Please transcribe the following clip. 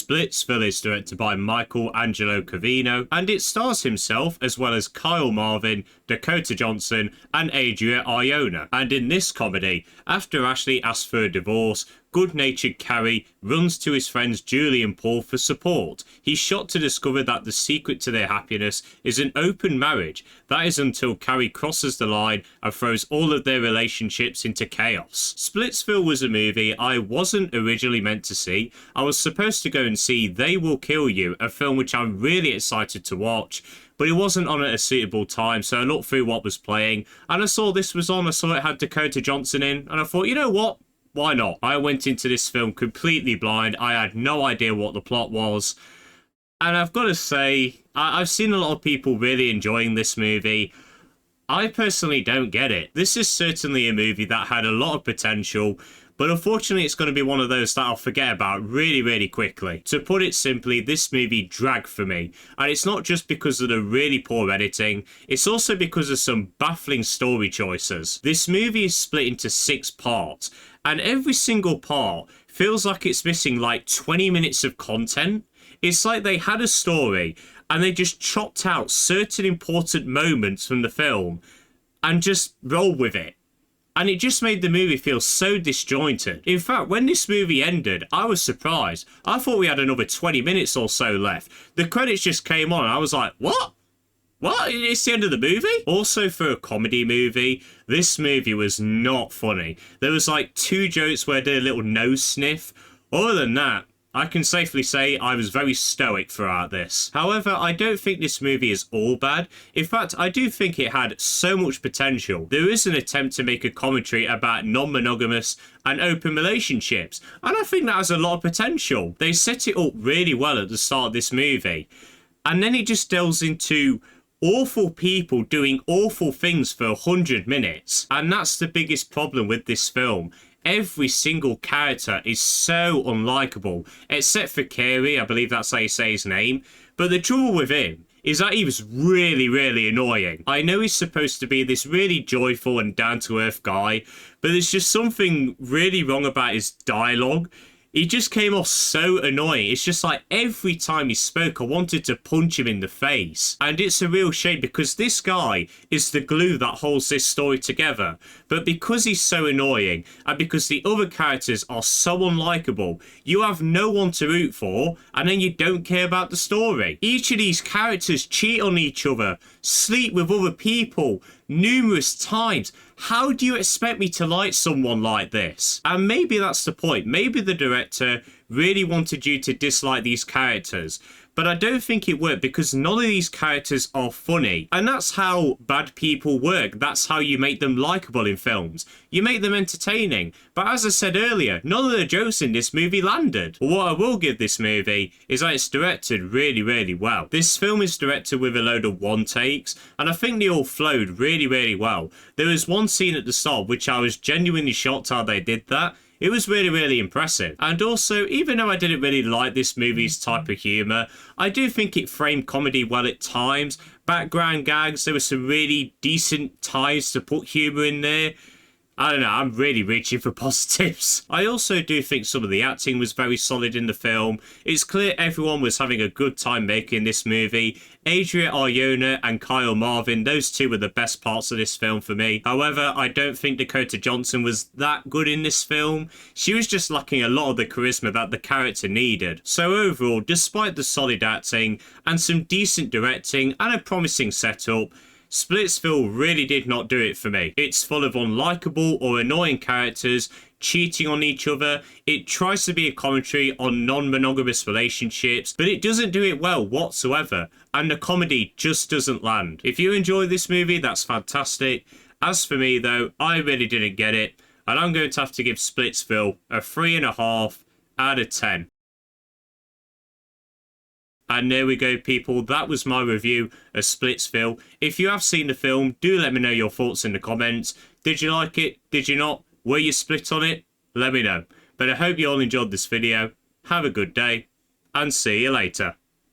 Splitsville is directed by Angelo Covino, and it stars himself as well as Kyle Marvin, Dakota Johnson, and Adria Arjona. And in this comedy, after Ashley asks for a divorce, good-natured Carrie runs to his friends Julie and Paul for support. He's shocked to discover that the secret to their happiness is an open marriage. That is until Carrie crosses the line and throws all of their relationships into chaos. Splitsville was a movie I wasn't originally meant to see. I was supposed to go and see They Will Kill You, a film which I'm really excited to watch, but it wasn't on at a suitable time, so I looked through what was playing, and I saw this was on. I saw it had Dakota Johnson in, and I thought, you know what? Why not? I went into this film completely blind. I had no idea what the plot was. And I've got to say, I've seen a lot of people really enjoying this movie. I personally don't get it. This is certainly a movie that had a lot of potential, but unfortunately it's going to be one of those that I'll forget about really, really quickly. To put it simply, this movie dragged for me. And it's not just because of the really poor editing, it's also because of some baffling story choices. This movie is split into 6 parts, and every single part feels like it's missing like 20 minutes of content. It's like they had a story and they just chopped out certain important moments from the film and just rolled with it. And it just made the movie feel so disjointed. In fact, when this movie ended, I was surprised. I thought we had another 20 minutes or so left. The credits just came on and I was like, what? What? It's the end of the movie? Also, for a comedy movie, this movie was not funny. There was like 2 jokes where I did a little nose sniff. Other than that, I can safely say I was very stoic throughout this. However, I don't think this movie is all bad. In fact, I do think it had so much potential. There is an attempt to make a commentary about non-monogamous and open relationships, and I think that has a lot of potential. They set it up really well at the start of this movie, and then it just delves into awful people doing awful things for 100 minutes, and that's the biggest problem with this film. Every single character is so unlikable, except for Carey, I believe that's how you say his name. But the trouble with him is that he was really, really annoying. I know he's supposed to be this really joyful and down-to-earth guy, but there's just something really wrong about his dialogue. He just came off so annoying. It's just like every time he spoke, I wanted to punch him in the face. And it's a real shame because this guy is the glue that holds this story together. But because he's so annoying and because the other characters are so unlikable, you have no one to root for and then you don't care about the story. Each of these characters cheat on each other, sleep with other people numerous times. How do you expect me to like someone like this? And maybe that's the point. Maybe the director really wanted you to dislike these characters, but I don't think it worked because none of these characters are funny. And that's how bad people work. That's how you make them likable in films. You make them entertaining. But as I said earlier, none of the jokes in this movie landed. But what I will give this movie is that it's directed really, really well. This film is directed with a load of one takes, and I think they all flowed really, really well. There was one scene at the start which I was genuinely shocked how they did that. It was really, really impressive. And also, even though I didn't really like this movie's type of humour, I do think it framed comedy well at times. Background gags, there were some really decent ties to put humour in there. I don't know, I'm really reaching for positives. I also do think some of the acting was very solid in the film. It's clear everyone was having a good time making this movie. Adria Arjona and Kyle Marvin, those two were the best parts of this film for me. However, I don't think Dakota Johnson was that good in this film. She was just lacking a lot of the charisma that the character needed. So overall, despite the solid acting and some decent directing and a promising setup, Splitsville really did not do it for me. It's full of unlikable or annoying characters cheating on each other. It tries to be a commentary on non-monogamous relationships, but it doesn't do it well whatsoever, and the comedy just doesn't land. If you enjoy this movie, that's fantastic. As for me though, I really didn't get it, and I'm going to have to give Splitsville a 3.5 out of 10. And there we go, people. That was my review of Splitsville. If you have seen the film, do let me know your thoughts in the comments. Did you like it? Did you not? Were you split on it? Let me know. But I hope you all enjoyed this video. Have a good day, and see you later.